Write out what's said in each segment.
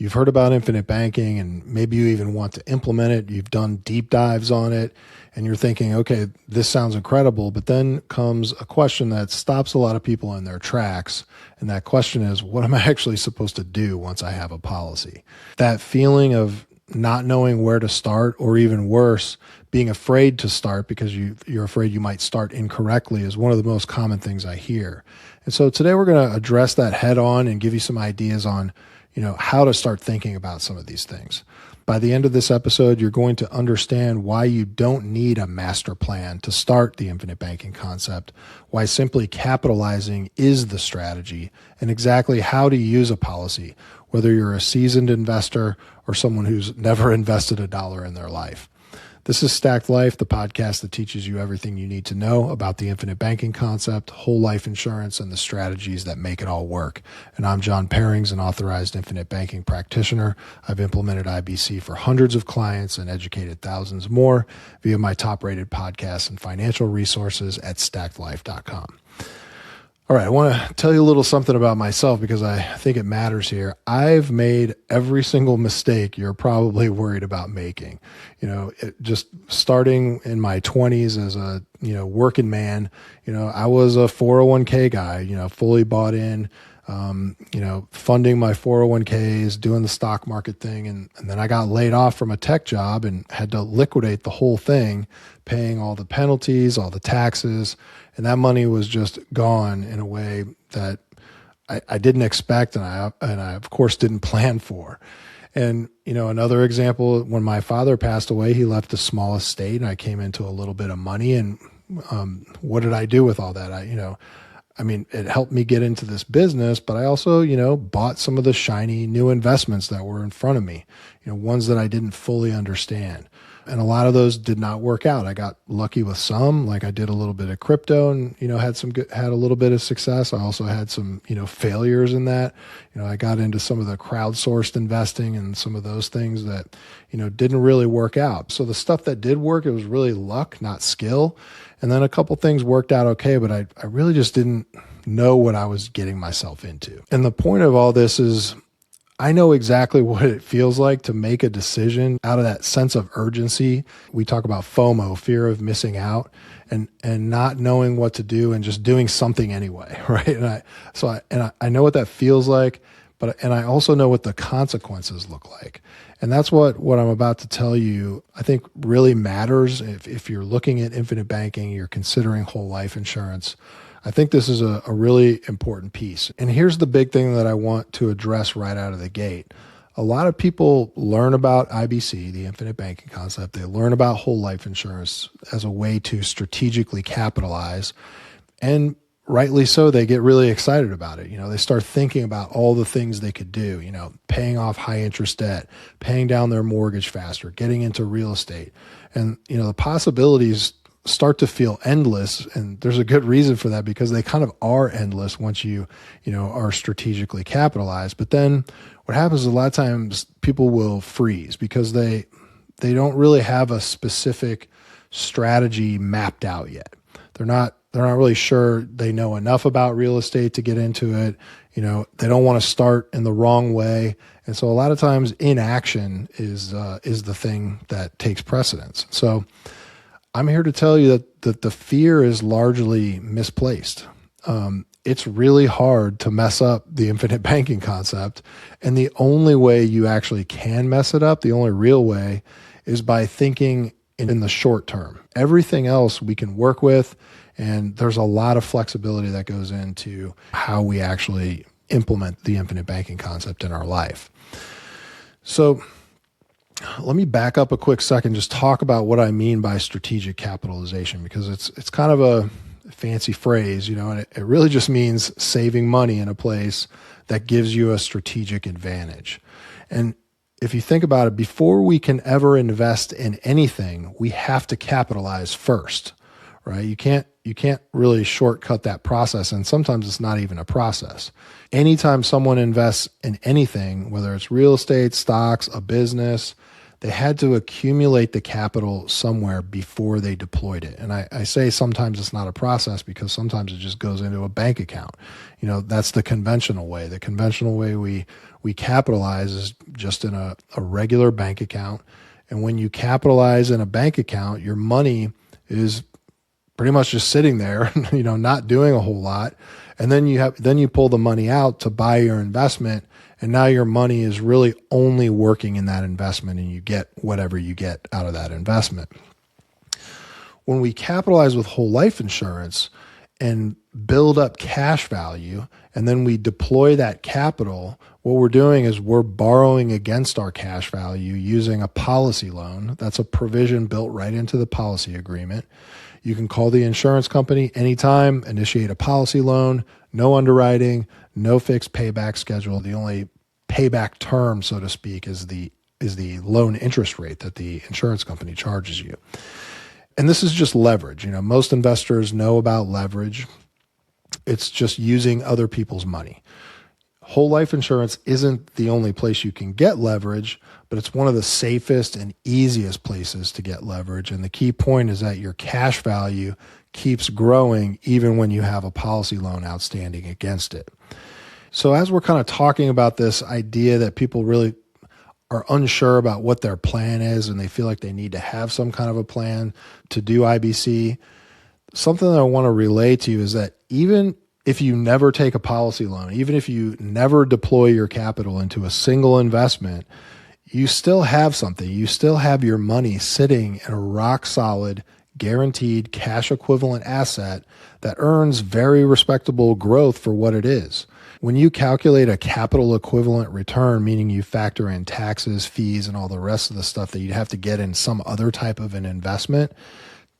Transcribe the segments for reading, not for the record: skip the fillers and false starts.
you've heard about infinite banking and maybe you even want to implement it. You've done deep dives on it and you're thinking, okay, this sounds incredible. But then comes a question that stops a lot of people in their tracks. And that question is, what am I actually supposed to do once I have a policy? That feeling of not knowing where to start, or even worse, being afraid to start because you're afraid you might start incorrectly, is one of the most common things I hear. And so today we're going to address that head on and give you some ideas on, how to start thinking about some of these things. By the end of this episode, you're going to understand why you don't need a master plan to start the infinite banking concept, why simply capitalizing is the strategy, and exactly how to use a policy, whether you're a seasoned investor or someone who's never invested a dollar in their life. This is Stacked Life, the podcast that teaches you everything you need to know about the infinite banking concept, whole life insurance, and the strategies that make it all work. And I'm John Perrings, an authorized infinite banking practitioner. I've implemented IBC for hundreds of clients and educated thousands more via my top-rated podcasts and financial resources at stackedlife.com. All right, I want to tell you a little something about myself because I think it matters here. I've made every single mistake you're probably worried about making. Just starting in my 20s as a, working man, I was a 401k guy, fully bought in, funding my 401ks, doing the stock market thing. And then I got laid off from a tech job and had to liquidate the whole thing, paying all the penalties, all the taxes. And that money was just gone in a way that I didn't expect. And I of course didn't plan for. And, another example, when my father passed away, he left a small estate and I came into a little bit of money. And what did I do with all that? It helped me get into this business, but I also, bought some of the shiny new investments that were in front of me, ones that I didn't fully understand. And a lot of those did not work out. I got lucky with some, like I did a little bit of crypto and, had a little bit of success. I also had some, failures in that. I got into some of the crowdsourced investing and some of those things that, didn't really work out. So the stuff that did work, it was really luck, not skill. And then a couple things worked out okay, but I really just didn't know what I was getting myself into. And the point of all this is I know exactly what it feels like to make a decision out of that sense of urgency. We talk about FOMO, fear of missing out, and not knowing what to do and just doing something anyway, right? And I know what that feels like, and I also know what the consequences look like. And that's what I'm about to tell you, I think really matters if you're looking at infinite banking, you're considering whole life insurance. I think this is a really important piece. And here's the big thing that I want to address right out of the gate. A lot of people learn about IBC, the infinite banking concept. They learn about whole life insurance as a way to strategically capitalize. And rightly so, they get really excited about it. They start thinking about all the things they could do, paying off high interest debt, paying down their mortgage faster, getting into real estate. And, the possibilities start to feel endless. And there's a good reason for that because they kind of are endless once you are strategically capitalized. But then what happens is a lot of times people will freeze because they don't really have a specific strategy mapped out yet. They're not really sure they know enough about real estate to get into it. They don't want to start in the wrong way. And so a lot of times inaction is the thing that takes precedence. So I'm here to tell you that the fear is largely misplaced. It's really hard to mess up the infinite banking concept. And the only way you actually can mess it up, the only real way, is by thinking in the short term. Everything else we can work with, and there's a lot of flexibility that goes into how we actually implement the infinite banking concept in our life. So let me back up a quick second, just talk about what I mean by strategic capitalization, because it's kind of a fancy phrase, and it really just means saving money in a place that gives you a strategic advantage. And if you think about it, before we can ever invest in anything, we have to capitalize first, right? You can't really shortcut that process. And sometimes it's not even a process. Anytime someone invests in anything, whether it's real estate, stocks, a business, they had to accumulate the capital somewhere before they deployed it. And I say sometimes it's not a process because sometimes it just goes into a bank account. That's the conventional way. The conventional way we capitalize is just in a regular bank account. And when you capitalize in a bank account, your money is pretty much just sitting there, not doing a whole lot. And then you pull the money out to buy your investment. And now your money is really only working in that investment, and you get whatever you get out of that investment. When we capitalize with whole life insurance and build up cash value, and then we deploy that capital, what we're doing is we're borrowing against our cash value using a policy loan. That's a provision built right into the policy agreement. You can call the insurance company anytime, initiate a policy loan, no underwriting, no fixed payback schedule. The only payback term, so to speak, is the loan interest rate that the insurance company charges you. And this is just leverage. Most investors know about leverage. It's just using other people's money. Whole life insurance isn't the only place you can get leverage, but it's one of the safest and easiest places to get leverage. And the key point is that your cash value keeps growing even when you have a policy loan outstanding against it. So as we're kind of talking about this idea that people really are unsure about what their plan is and they feel like they need to have some kind of a plan to do IBC, something that I want to relay to you is that even if you never take a policy loan, even if you never deploy your capital into a single investment, you still have something. You still have your money sitting in a rock solid, guaranteed cash equivalent asset that earns very respectable growth for what it is. When you calculate a capital equivalent return, meaning you factor in taxes, fees, and all the rest of the stuff that you'd have to get in some other type of an investment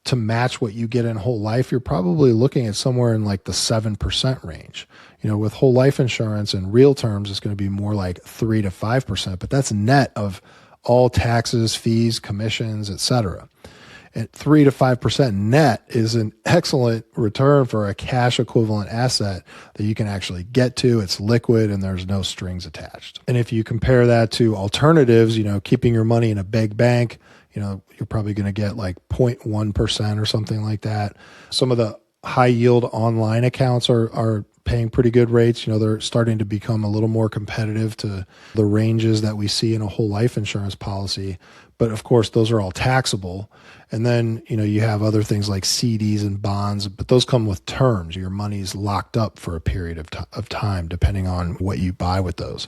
to match what you get in whole life, you're probably looking at somewhere in like the 7% range. With whole life insurance in real terms, it's going to be more like 3 to 5%, but that's net of all taxes, fees, commissions, etc. At 3 to 5% net is an excellent return for a cash equivalent asset that you can actually get to. It's liquid and there's no strings attached. And if you compare that to alternatives, keeping your money in a big bank, you're probably going to get like 0.1% or something like that. Some of the high yield online accounts are paying pretty good rates. They're starting to become a little more competitive to the ranges that we see in a whole life insurance policy. But of course, those are all taxable. And then, you have other things like CDs and bonds, but those come with terms. Your money's locked up for a period of time, depending on what you buy with those.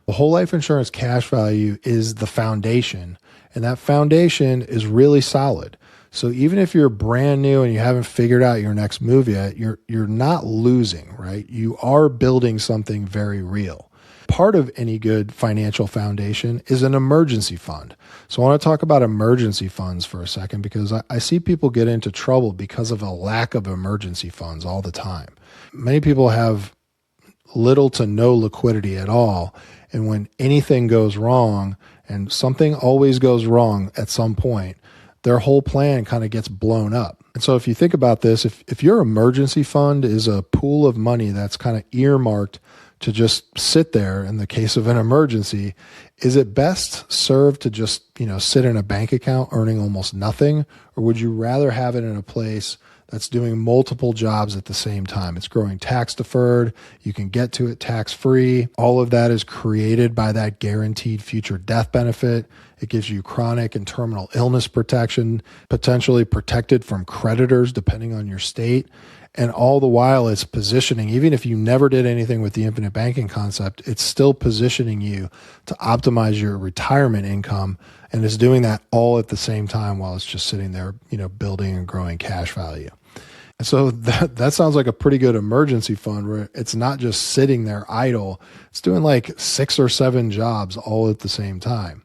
The whole life insurance cash value is the foundation, and that foundation is really solid. So even if you're brand new and you haven't figured out your next move yet, you're not losing, right? You are building something very real. Part of any good financial foundation is an emergency fund. So I want to talk about emergency funds for a second because I see people get into trouble because of a lack of emergency funds all the time. Many people have little to no liquidity at all. And when anything goes wrong, and something always goes wrong at some point, their whole plan kind of gets blown up. And so if you think about this, if your emergency fund is a pool of money that's kind of earmarked to just sit there in the case of an emergency, is it best served to just, sit in a bank account earning almost nothing? Or would you rather have it in a place that's doing multiple jobs at the same time? It's growing tax deferred. You can get to it tax free. All of that is created by that guaranteed future death benefit. It gives you chronic and terminal illness protection, potentially protected from creditors depending on your state. And all the while it's positioning, even if you never did anything with the infinite banking concept, it's still positioning you to optimize your retirement income. And it's doing that all at the same time while it's just sitting there, building and growing cash value. And so that sounds like a pretty good emergency fund where it's not just sitting there idle. It's doing like 6 or 7 jobs all at the same time.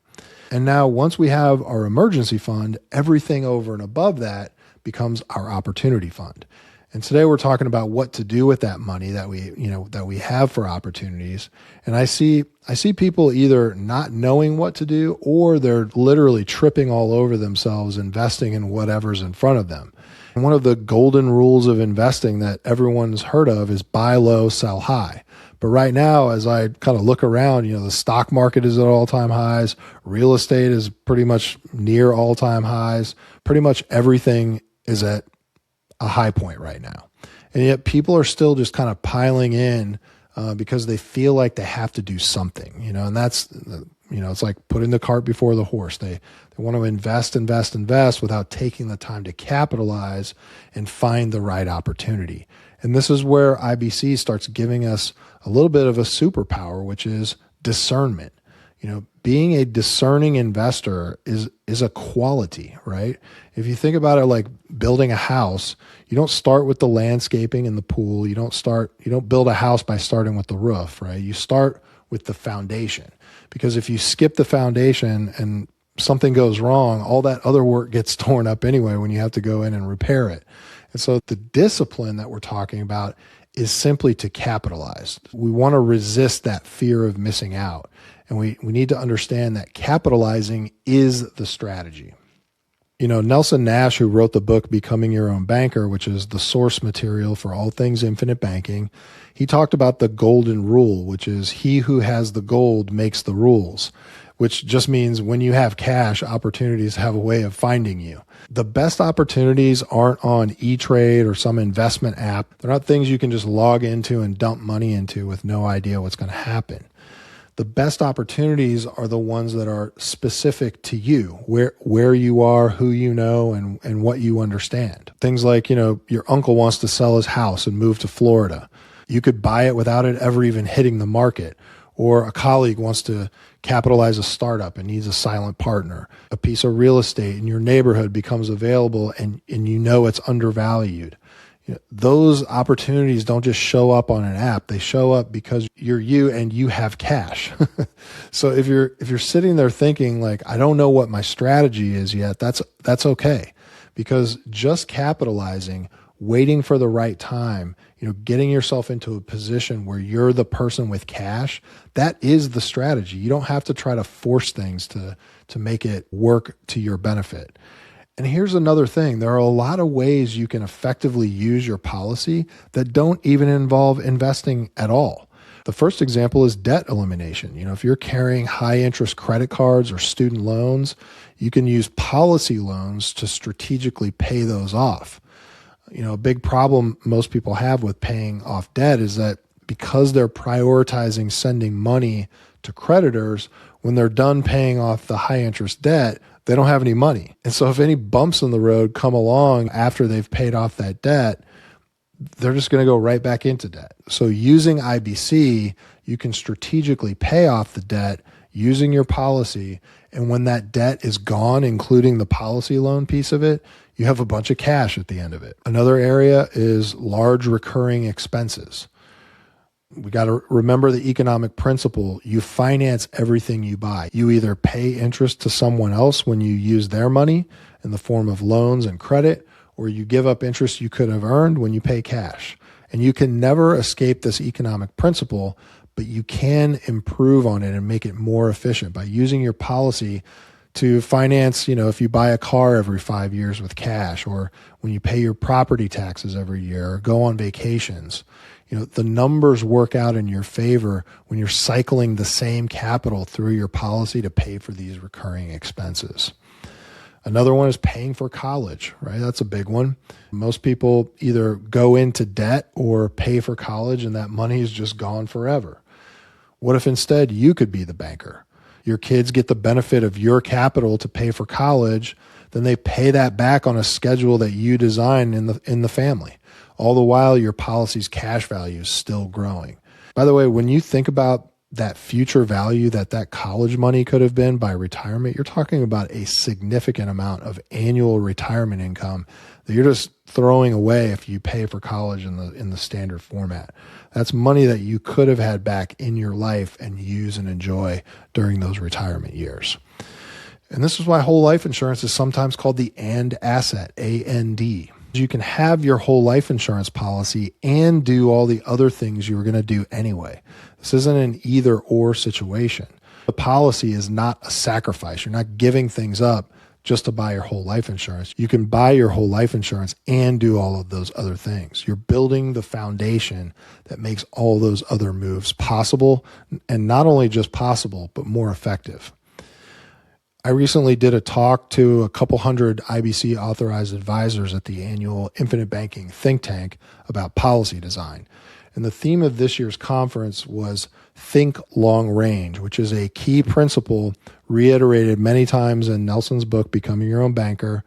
And now once we have our emergency fund, everything over and above that becomes our opportunity fund. And today we're talking about what to do with that money that we have for opportunities. And I see people either not knowing what to do or they're literally tripping all over themselves investing in whatever's in front of them. And one of the golden rules of investing that everyone's heard of is buy low, sell high. But right now, as I kind of look around, the stock market is at all-time highs. Real estate is pretty much near all-time highs. Pretty much everything is at a high point right now. And yet people are still just kind of piling in because they feel like they have to do something, and that's, it's like putting the cart before the horse. They want to invest without taking the time to capitalize and find the right opportunity. And this is where IBC starts giving us a little bit of a superpower, which is discernment. Being a discerning investor is a quality, right? If you think about it like building a house, you don't start with the landscaping and the pool. You don't build a house by starting with the roof, right? You start with the foundation, because if you skip the foundation and something goes wrong, all that other work gets torn up anyway when you have to go in and repair it. And so the discipline that we're talking about is simply to capitalize. We want to resist that fear of missing out. And we need to understand that capitalizing is the strategy. Nelson Nash, who wrote the book Becoming Your Own Banker, which is the source material for all things infinite banking, he talked about the golden rule, which is he who has the gold makes the rules, which just means when you have cash, opportunities have a way of finding you. The best opportunities aren't on E-Trade or some investment app. They're not things you can just log into and dump money into with no idea what's going to happen. The best opportunities are the ones that are specific to you, where you are, who you know, and what you understand. Things like, your uncle wants to sell his house and move to Florida. You could buy it without it ever even hitting the market. Or a colleague wants to capitalize a startup and needs a silent partner. A piece of real estate in your neighborhood becomes available and it's undervalued. Those opportunities don't just show up on an app. They show up because you're you and you have cash. So if you're sitting there thinking like, I don't know what my strategy is yet, that's okay. Because just capitalizing, waiting for the right time, getting yourself into a position where you're the person with cash, that is the strategy. You don't have to try to force things to make it work to your benefit. And here's another thing. There are a lot of ways you can effectively use your policy that don't even involve investing at all. The first example is debt elimination. If you're carrying high interest credit cards or student loans, you can use policy loans to strategically pay those off. A big problem most people have with paying off debt is that because they're prioritizing sending money to creditors, when they're done paying off the high interest debt, they don't have any money. And so if any bumps in the road come along after they've paid off that debt, they're just going to go right back into debt. So using IBC, you can strategically pay off the debt using your policy. And when that debt is gone, including the policy loan piece of it, you have a bunch of cash at the end of it. Another area is large recurring expenses. We got to remember the economic principle. You finance everything you buy. You either pay interest to someone else when you use their money in the form of loans and credit, or you give up interest you could have earned when you pay cash. And you can never escape this economic principle, but you can improve on it and make it more efficient by using your policy to finance, if you buy a car every 5 years with cash, or when you pay your property taxes every year, or go on vacations. The numbers work out in your favor when you're cycling the same capital through your policy to pay for these recurring expenses. Another one is paying for college, right? That's a big one. Most people either go into debt or pay for college, and that money is just gone forever. What if instead you could be the banker? Your kids get the benefit of your capital to pay for college, then they pay that back on a schedule that you design in the family. All the while, your policy's cash value is still growing. By the way, when you think about that future value that college money could have been by retirement, you're talking about a significant amount of annual retirement income that you're just throwing away if you pay for college in the standard format. That's money that you could have had back in your life and use and enjoy during those retirement years. And this is why whole life insurance is sometimes called the AND asset, AND. You can have your whole life insurance policy and do all the other things you were going to do anyway. This isn't an either or situation. The policy is not a sacrifice. You're not giving things up just to buy your whole life insurance. You can buy your whole life insurance and do all of those other things. You're building the foundation that makes all those other moves possible, and not only just possible, but more effective. I recently did a talk to a couple hundred IBC authorized advisors at the annual Infinite Banking think tank about policy design. And the theme of this year's conference was think long range, which is a key principle reiterated many times in Nelson's book, Becoming Your Own Banker.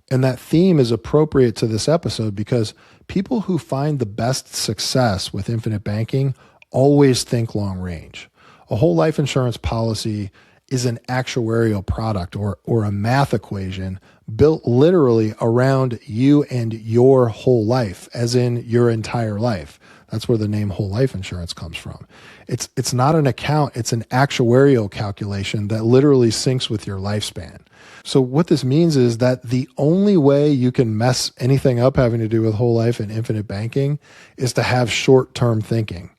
And that theme is appropriate to this episode because people who find the best success with infinite banking always think long range. A whole life insurance policy is an actuarial product or a math equation built literally around you and your whole life, as in your entire life. That's where the name whole life insurance comes from. It's not an account, it's an actuarial calculation that literally syncs with your lifespan. So what this means is that the only way you can mess anything up having to do with whole life and infinite banking is to have short-term thinking.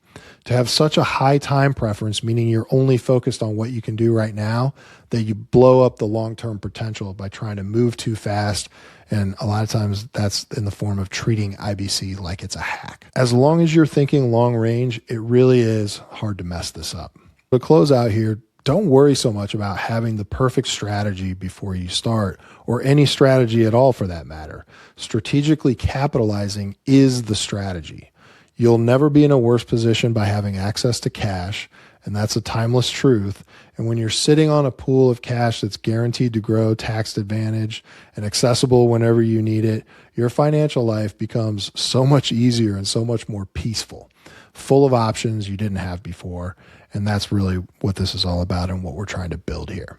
To have such a high time preference, meaning you're only focused on what you can do right now, that you blow up the long-term potential by trying to move too fast. And a lot of times that's in the form of treating IBC like it's a hack. As long as you're thinking long range, it really is hard to mess this up. To close out here, don't worry so much about having the perfect strategy before you start, or any strategy at all for that matter. Strategically capitalizing is the strategy. You'll never be in a worse position by having access to cash, and that's a timeless truth. And when you're sitting on a pool of cash that's guaranteed to grow, tax advantage, and accessible whenever you need it, your financial life becomes so much easier and so much more peaceful, full of options you didn't have before. And that's really what this is all about and what we're trying to build here.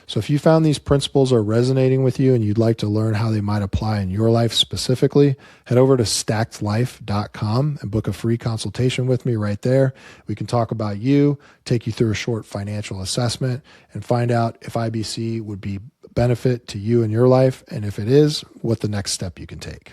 So if you found these principles are resonating with you and you'd like to learn how they might apply in your life specifically, head over to stackedlife.com and book a free consultation with me right there. We can talk about you, take you through a short financial assessment, and find out if IBC would be a benefit to you in your life, and if it is, what the next step you can take.